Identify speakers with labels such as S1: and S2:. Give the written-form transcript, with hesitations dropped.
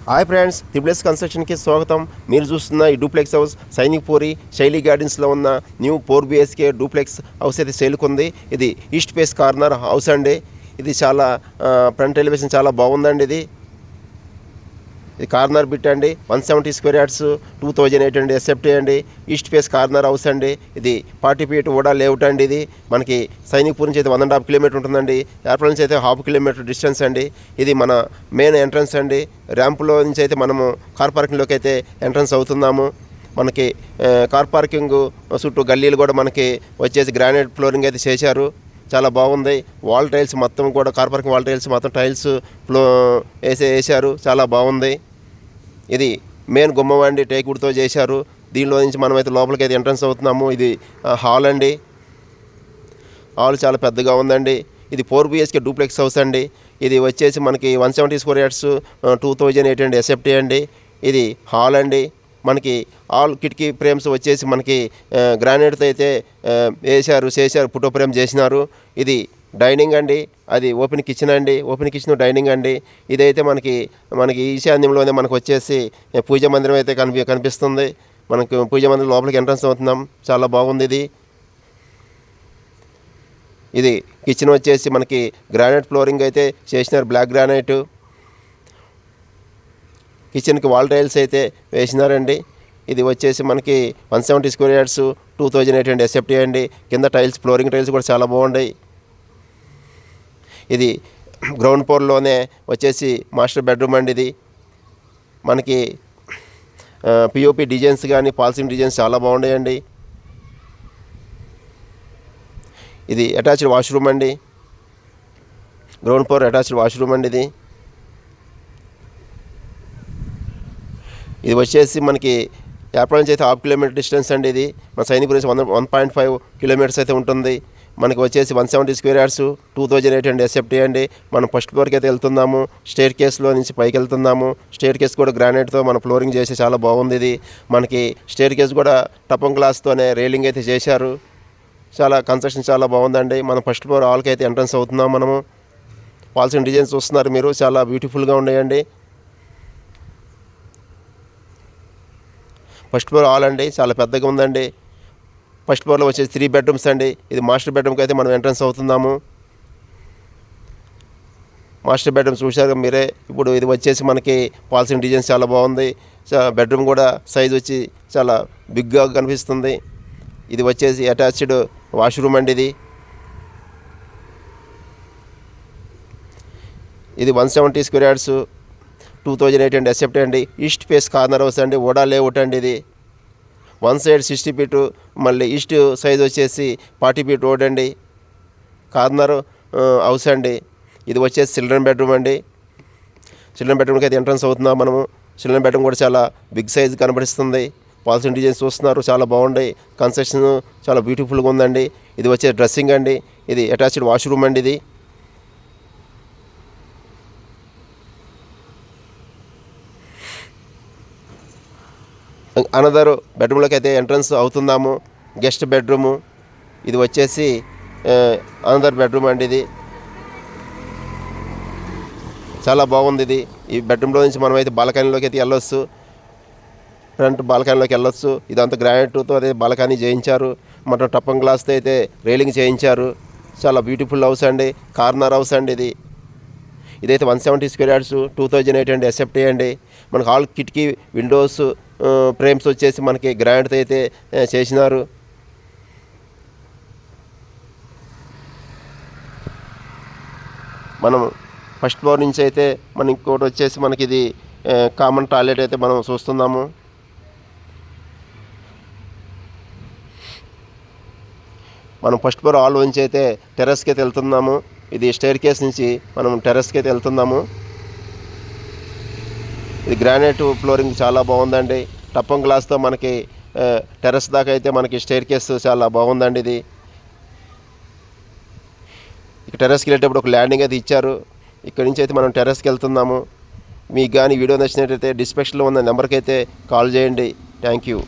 S1: Hi friends, triple కన్స్ట్రక్షన్కి స్వాగతం. మీరు చూస్తున్న ఈ డూప్లెక్స్ హౌస్ సైనిక్పూరి శైలి గార్డెన్స్లో ఉన్న న్యూ 4 BHK డూప్లెక్స్ హౌస్ అయితే సేల్కుంది. ఇది ఈస్ట్ ఫేస్ కార్నర్ హౌస్ అండి. ఇది చాలా ఫ్రంట్ ఎలివేషన్ చాలా బాగుందండి. ఇది కార్నర్ బిట్ అండి. 170 స్క్వేర్ యార్డ్స్, 2008 అండి. ఎస్ఎఫ్టీ అండి. ఈస్ట్ ఫేస్ కార్నర్ హౌస్ అండి. ఇది 40 feet ఓడా లేఅవుట్ అండి. ఇది మనకి సైనిక్పూర్ నుంచి అయితే 1.5 kilometer ఉంటుందండి. ఎయిర్పోర్ట్ నుంచి అయితే 0.5 kilometer డిస్టెన్స్ అండి. ఇది మన మెయిన్ ఎంట్రన్స్ అండి. ర్యాంపులో నుంచి అయితే మనము కార్ పార్కింగ్లోకి అయితే ఎంట్రన్స్ అవుతున్నాము. మనకి కార్ పార్కింగ్ చుట్టూ గల్లీలు కూడా మనకి వచ్చేసి గ్రానైట్ ఫ్లోరింగ్ అయితే చేశారు. చాలా బాగుంది. వాల్ టైల్స్ మొత్తం కూడా కార్ పార్కింగ్ వాల్ టైల్స్ మొత్తం టైల్స్ వేసారు. చాలా బాగుంది. ఇది మెయిన్ గుమ్మం అండి. టేక్వుడ్తో చేశారు. దీనిలో నుంచి మనమైతే లోపలికి అయితే ఎంట్రన్స్ అవుతున్నాము. ఇది హాల్ అండి. హాల్ చాలా పెద్దగా ఉందండి. ఇది 4 BHK డూప్లెక్స్ హౌస్ అండి. ఇది వచ్చేసి మనకి 170 స్క్వేర్ యార్డ్స్, 2008 అండి. ఎస్ఎఫ్టీ అండి. ఇది హాల్ అండి. మనకి ఆల్ కిటికీ ఫ్రేమ్స్ వచ్చేసి మనకి గ్రానైట్తో అయితే చేశారు. ఫోటో ఫ్రేమ్ చేసినారు. ఇది డైనింగ్ అండి. అది ఓపెన్ కిచెన్ అండి. ఓపెన్ కిచెన్ డైనింగ్ అండి. ఇదైతే మనకి ఈశాన్యంలోనే మనకు వచ్చేసి పూజా మందిరం అయితే కనిపిస్తుంది. మనకు పూజా మందిరం లోపలికి ఎంట్రన్స్ అవుతున్నాం. చాలా బాగుంది. ఇది కిచెన్ వచ్చేసి మనకి గ్రానైట్ ఫ్లోరింగ్ అయితే చేసినారు. Black granite. కిచెన్కి వాల్ టైల్స్ అయితే వేసినారండి. ఇది వచ్చేసి మనకి 170 స్క్వేర్ యార్డ్స్, 2008 అండి. ఎస్ఎఫ్టీ అండి. కింద టైల్స్ ఫ్లోరింగ్ టైల్స్ కూడా చాలా బాగున్నాయి. ఇది గ్రౌండ్ ఫ్లోర్లోనే వచ్చేసి మాస్టర్ బెడ్రూమ్ అండి. ఇది మనకి పిఓపి డిజైన్స్ కానీ పాల్సింగ్ డిజైన్స్ చాలా బాగున్నాయండి. ఇది అటాచ్డ్ వాష్రూమ్ అండి. గ్రౌండ్ ఫ్లోర్ అటాచ్డ్ వాష్రూమ్ అండి. ఇది వచ్చేసి మనకి ఎయిర్పోర్ట్ నుంచి అయితే 0.5 kilometer డిస్టెన్స్ అండి. ఇది మన సైనిక్పూర్ నుంచి 1.5 kilometers అయితే ఉంటుంది. మనకి వచ్చేసి 170 స్క్వేర్ యార్డ్స్, 2008 అండి. ఎస్ఎఫ్టీ అండి. మనం ఫస్ట్ ఫ్లోర్కి అయితే వెళ్తున్నాము. స్టేర్ కేస్లో నుంచి పైకి వెళ్తున్నాము. స్టేర్ కేస్ కూడా గ్రానైట్తో మన ఫ్లోరింగ్ చేసి చాలా బాగుంది. ఇది మనకి స్టేర్ కేస్ కూడా టపం గ్లాస్తోనే రైలింగ్ అయితే చేశారు. చాలా కన్స్ట్రక్షన్ చాలా బాగుందండి. మనం ఫస్ట్ ఫ్లోర్ హాల్కి అయితే ఎంట్రన్స్ అవుతున్నాం. మనము పాల్సిన డిజైన్స్ చూస్తున్నారు మీరు. చాలా బ్యూటిఫుల్గా ఉన్నాయండి. ఫస్ట్ ఫ్లోర్ హాల్ అండి. చాలా పెద్దగా ఉందండి. ఫస్ట్ ఫ్లోర్లో వచ్చేసి 3 bedrooms అండి. ఇది మాస్టర్ బెడ్రూమ్కి అయితే మనం ఎంట్రన్స్ అవుతున్నాము. మాస్టర్ బెడ్రూమ్ చూశారు మీరే. ఇప్పుడు ఇది వచ్చేసి మనకి పాల్సింగ్ డిజైన్స్ చాలా బాగుంది. బెడ్రూమ్ కూడా సైజ్ వచ్చి చాలా బిగ్గా కనిపిస్తుంది. ఇది వచ్చేసి అటాచ్డ్ వాష్రూమ్ అండి. ఇది 170 స్క్వేర్ యార్డ్స్, 2008 అండి. ఎస్ఎఫ్టీ అండి. ఈస్ట్ ఫేస్ కార్నర్ హౌస్ అండి. ఓడా లేఅవుట్ అండి. ఇది వన్ సైడ్ 60 feet, మళ్ళీ ఈస్ట్ సైజ్ వచ్చేసి 40 feet రోడ్ అండి. కార్నర్ హౌస్ అండి. ఇది వచ్చేసి చిల్డ్రన్ బెడ్రూమ్ అండి. చిల్డ్రన్ బెడ్రూమ్కి అయితే ఎంట్రన్స్ అవుతున్నాం మనము. చిల్డ్రన్ బెడ్రూమ్ కూడా చాలా బిగ్ సైజ్ కనబడిస్తుంది. పాల్సిన డిజైన్స్ చూస్తున్నారు. చాలా బాగున్నాయి. కన్స్ట్రక్షన్ చాలా బ్యూటిఫుల్గా ఉందండి. ఇది వచ్చేసి డ్రెస్సింగ్ అండి. ఇది అటాచ్డ్ వాష్రూమ్ అండి. ఇది అనదర్ బెడ్రూమ్లోకి అయితే ఎంట్రన్స్ అవుతున్నాము. Guest bedroom. ఇది వచ్చేసి అనదర్ బెడ్రూమ్ అండి. ఇది చాలా బాగుంది. ఈ బెడ్రూమ్లో నుంచి మనం అయితే బాల్కనీలోకి అయితే వెళ్ళొచ్చు. ఫ్రంట్ బాల్కనీలోకి వెళ్ళొచ్చు. ఇదంతా గ్రానైట్తో అదే బాల్కనీ చేయించారు. మొత్తం టప్పం గ్లాస్తో అయితే రైలింగ్ చేయించారు. చాలా బ్యూటిఫుల్ హౌస్ అండి. కార్నర్ హౌస్ అండి. ఇదైతే 170 స్క్వేర్ యార్డ్స్, 2008 అండి. ఎస్ఎఫ్టీ అండి. మనకు హాల్ కిటికీ విండోస్ ఫ్రేమ్స్ వచ్చేసి మనకి గ్రానైట్తో అయితే చేసినారు. మనం ఫస్ట్ ఫ్లోర్ నుంచి అయితే మన ఇంకోటి వచ్చేసి మనకి ఇది కామన్ టాయిలెట్ అయితే మనం చూస్తున్నాము. మనం ఫస్ట్ ఫ్లోర్ హాల్ నుంచి అయితే టెర్రస్కి అయితే వెళ్తున్నాము. ఇది స్టైర్ కేస్ నుంచి మనం టెర్రస్కి అయితే వెళ్తున్నాము. ఇది గ్రానైట్ ఫ్లోరింగ్ చాలా బాగుందండి. టప్పం గ్లాస్తో మనకి టెర్రస్ దాకా అయితే మనకి స్టైర్ కేస్ చాలా బాగుందండి. ఇది ఇక టెర్రస్కి వెళ్ళేటప్పుడు ఒక ల్యాండింగ్ అయితే ఇచ్చారు. ఇక్కడి నుంచి అయితే మనం టెర్రస్కి వెళ్తున్నాము. మీకు కానీ వీడియో నచ్చినట్టయితే డిస్క్రిప్షన్లో ఉన్న నెంబర్కి అయితే కాల్ చేయండి. Thank you.